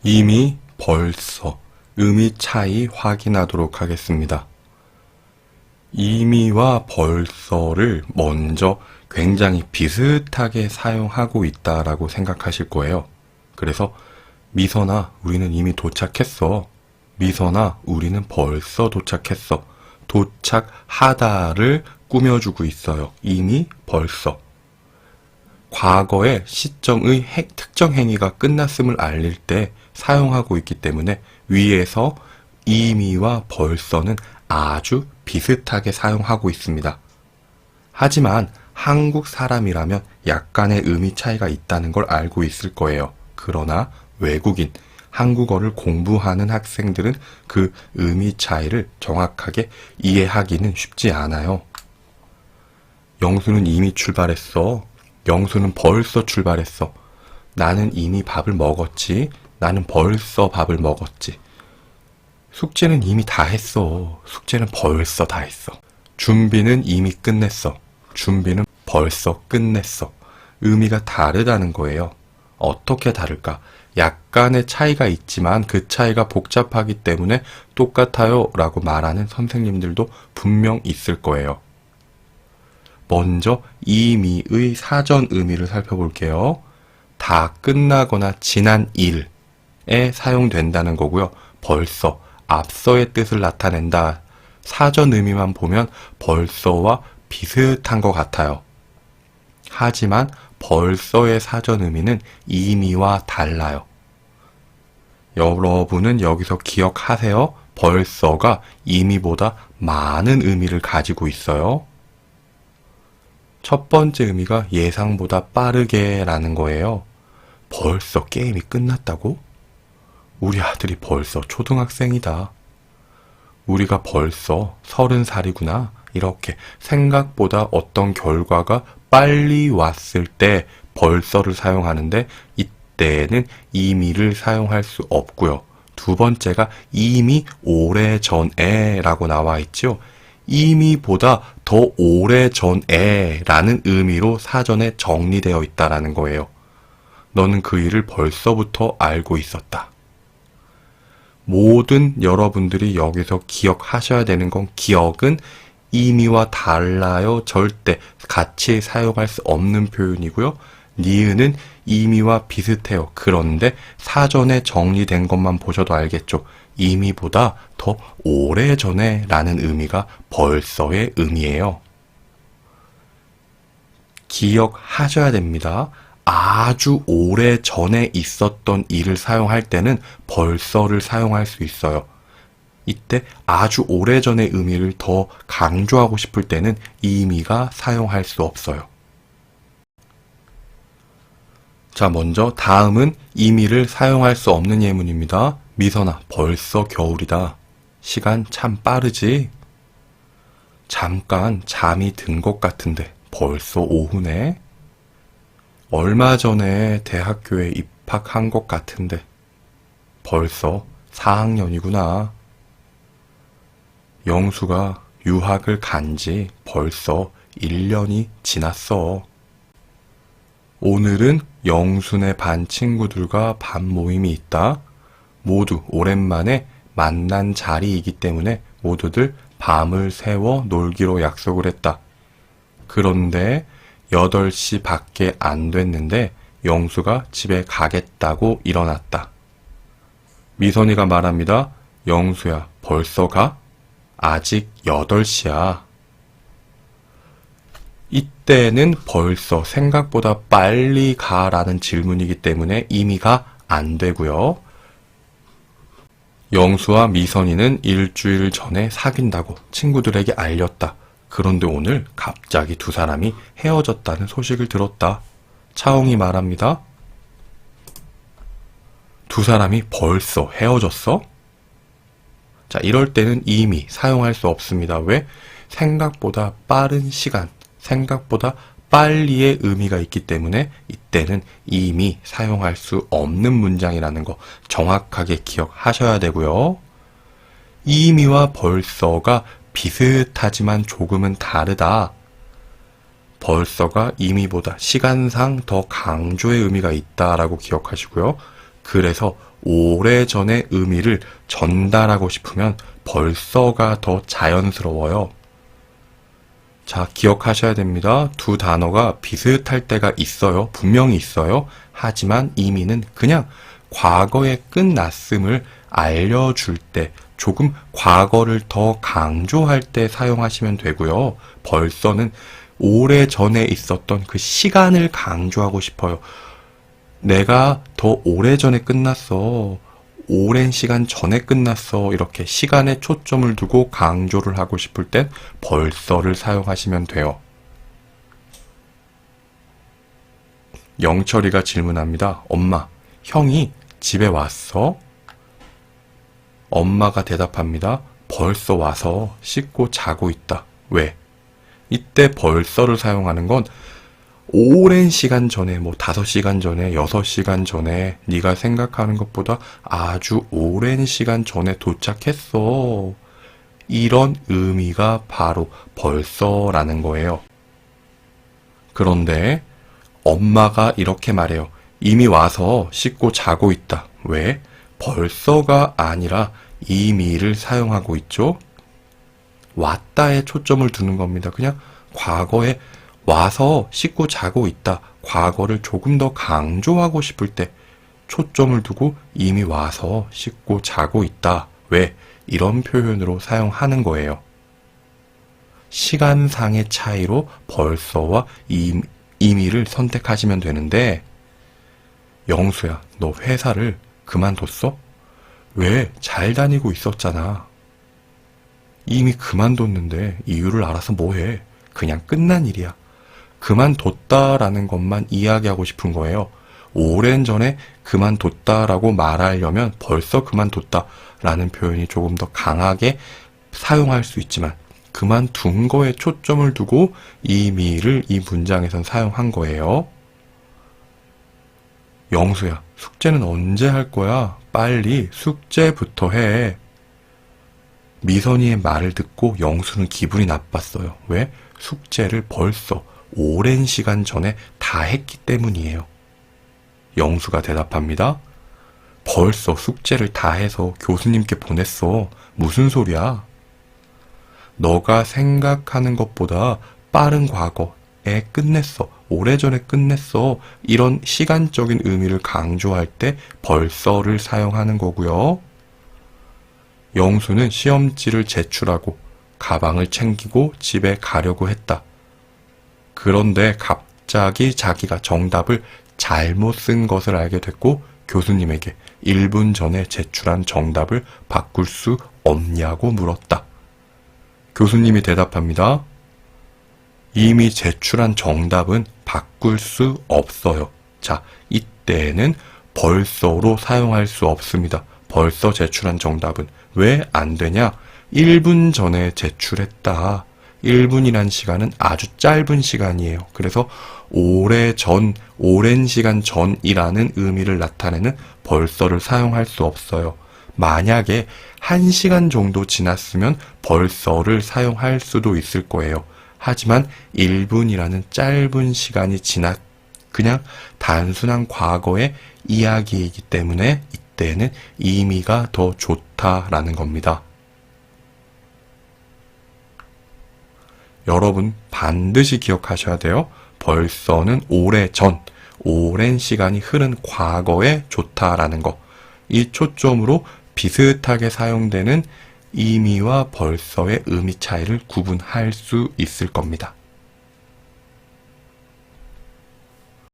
이미, 벌써, 의미 차이 확인하도록 하겠습니다. 이미와 벌써를 먼저 굉장히 비슷하게 사용하고 있다라고 생각하실 거예요. 그래서 미선아, 우리는 이미 도착했어. 미선아, 우리는 벌써 도착했어. 도착하다를 꾸며주고 있어요. 이미, 벌써. 과거의 시점의 특정 행위가 끝났음을 알릴 때 사용하고 있기 때문에 위에서 이미와 벌써는 아주 비슷하게 사용하고 있습니다. 하지만 한국 사람이라면 약간의 의미 차이가 있다는 걸 알고 있을 거예요. 그러나 외국인, 한국어를 공부하는 학생들은 그 의미 차이를 정확하게 이해하기는 쉽지 않아요. 영수는 이미 출발했어. 영수는 벌써 출발했어. 나는 이미 밥을 먹었지. 나는 벌써 밥을 먹었지. 숙제는 이미 다 했어. 숙제는 벌써 다 했어. 준비는 이미 끝냈어. 준비는 벌써 끝냈어. 의미가 다르다는 거예요. 어떻게 다를까? 약간의 차이가 있지만 그 차이가 복잡하기 때문에 똑같아요 라고 말하는 선생님들도 분명 있을 거예요. 먼저 이미의 사전 의미를 살펴볼게요. 다 끝나거나 지난 일에 사용된다는 거고요. 벌써, 앞서의 뜻을 나타낸다. 사전 의미만 보면 벌써와 비슷한 것 같아요. 하지만 벌써의 사전 의미는 이미와 달라요. 여러분은 여기서 기억하세요. 벌써가 이미보다 많은 의미를 가지고 있어요. 첫 번째 의미가 예상보다 빠르게 라는 거예요. 벌써 게임이 끝났다고? 우리 아들이 벌써 초등학생이다. 우리가 벌써 30살이구나. 이렇게 생각보다 어떤 결과가 빨리 왔을 때 벌써를 사용하는데 이때는 이미를 사용할 수 없고요. 두 번째가 이미 오래전에 라고 나와 있죠. 이미보다 더 오래전에 라는 의미로 사전에 정리되어 있다라는 거예요. 너는 그 일을 벌써부터 알고 있었다. 모든 여러분들이 여기서 기억하셔야 되는 건 기억은 이미와 달라요. 절대 같이 사용할 수 없는 표현이고요. 니은은 이미와 비슷해요. 그런데 사전에 정리된 것만 보셔도 알겠죠. 이미보다 더 오래전에 라는 의미가 벌써의 의미예요. 기억하셔야 됩니다. 아주 오래전에 있었던 일을 사용할 때는 벌써를 사용할 수 있어요. 이때 아주 오래전의 의미를 더 강조하고 싶을 때는 이미가 사용할 수 없어요. 자, 먼저 다음은 이미를 사용할 수 없는 예문입니다. 미선아, 벌써 겨울이다. 시간 참 빠르지? 잠깐 잠이 든 것 같은데 벌써 오후네? 얼마 전에 대학교에 입학한 것 같은데 벌써 4학년이구나. 영수가 유학을 간 지 벌써 1년이 지났어. 오늘은 영순의 반 친구들과 반 모임이 있다. 모두 오랜만에 만난 자리이기 때문에 모두들 밤을 새워 놀기로 약속을 했다. 그런데 8시 밖에 안 됐는데 영수가 집에 가겠다고 일어났다. 미선이가 말합니다. 영수야, 벌써 가? 아직 8시야. 이때는 벌써 생각보다 빨리 가라는 질문이기 때문에 의미가 안 되고요. 영수와 미선이는 일주일 전에 사귄다고 친구들에게 알렸다. 그런데 오늘 갑자기 두 사람이 헤어졌다는 소식을 들었다. 차홍이 말합니다. 두 사람이 벌써 헤어졌어? 자, 이럴 때는 이미 사용할 수 없습니다. 왜? 생각보다 빠른 시간, 생각보다 빨리의 의미가 있기 때문에 이때는 이미 사용할 수 없는 문장이라는 거 정확하게 기억하셔야 되고요. 이미와 벌써가 비슷하지만 조금은 다르다. 벌써가 이미보다 시간상 더 강조의 의미가 있다라고 기억하시고요. 그래서 오래전의 의미를 전달하고 싶으면 벌써가 더 자연스러워요. 자, 기억하셔야 됩니다. 두 단어가 비슷할 때가 있어요. 분명히 있어요. 하지만 의미는 그냥 과거의 끝났음을 알려줄 때, 조금 과거를 더 강조할 때 사용하시면 되고요. 벌써는 오래전에 있었던 그 시간을 강조하고 싶어요. 내가 더 오래전에 끝났어. 오랜 시간 전에 끝났어. 이렇게 시간에 초점을 두고 강조를 하고 싶을 땐 벌써를 사용하시면 돼요. 영철이가 질문합니다. 엄마, 형이 집에 왔어? 엄마가 대답합니다. 벌써 와서 씻고 자고 있다. 왜? 이때 벌써를 사용하는 건 오랜 시간 전에, 5시간 전에, 6시간 전에, 네가 생각하는 것보다 아주 오랜 시간 전에 도착했어. 이런 의미가 바로 벌써라는 거예요. 그런데 엄마가 이렇게 말해요. 이미 와서 씻고 자고 있다. 왜? 벌써가 아니라 이미를 사용하고 있죠. 왔다에 초점을 두는 겁니다. 그냥 과거에 와서 씻고 자고 있다. 과거를 조금 더 강조하고 싶을 때 초점을 두고 이미 와서 씻고 자고 있다. 왜? 이런 표현으로 사용하는 거예요. 시간상의 차이로 벌써와 이미를 선택하시면 되는데, 영수야, 너 회사를 그만뒀어? 왜? 잘 다니고 있었잖아. 이미 그만뒀는데 이유를 알아서 뭐해? 그냥 끝난 일이야. 그만뒀다라는 것만 이야기하고 싶은 거예요. 오랜 전에 그만뒀다라고 말하려면 벌써 그만뒀다라는 표현이 조금 더 강하게 사용할 수 있지만, 그만둔 거에 초점을 두고 이미를 이 문장에선 사용한 거예요. 영수야, 숙제는 언제 할 거야? 빨리 숙제부터 해. 미선이의 말을 듣고 영수는 기분이 나빴어요. 왜? 숙제를 벌써 오랜 시간 전에 다 했기 때문이에요. 영수가 대답합니다. 벌써 숙제를 다 해서 교수님께 보냈어. 무슨 소리야? 너가 생각하는 것보다 빠른 과거에 끝냈어. 오래전에 끝냈어. 이런 시간적인 의미를 강조할 때 벌써를 사용하는 거고요. 영수는 시험지를 제출하고 가방을 챙기고 집에 가려고 했다. 그런데 갑자기 자기가 정답을 잘못 쓴 것을 알게 됐고 교수님에게 1분 전에 제출한 정답을 바꿀 수 없냐고 물었다. 교수님이 대답합니다. 이미 제출한 정답은 바꿀 수 없어요. 자, 이때는 벌써로 사용할 수 없습니다. 벌써 제출한 정답은 왜 안 되냐? 1분 전에 제출했다. 1분이란 시간은 아주 짧은 시간이에요. 그래서 오래전, 오랜 시간 전이라는 의미를 나타내는 벌써를 사용할 수 없어요. 만약에 1시간 정도 지났으면 벌써를 사용할 수도 있을 거예요. 하지만 1분이라는 짧은 시간이 그냥 단순한 과거의 이야기이기 때문에 이때는 의미가 더 좋다라는 겁니다. 여러분 반드시 기억하셔야 돼요. 벌써는 오래전, 오랜 시간이 흐른 과거에 좋다라는 거. 이 초점으로 비슷하게 사용되는 의미와 벌써의 의미 차이를 구분할 수 있을 겁니다.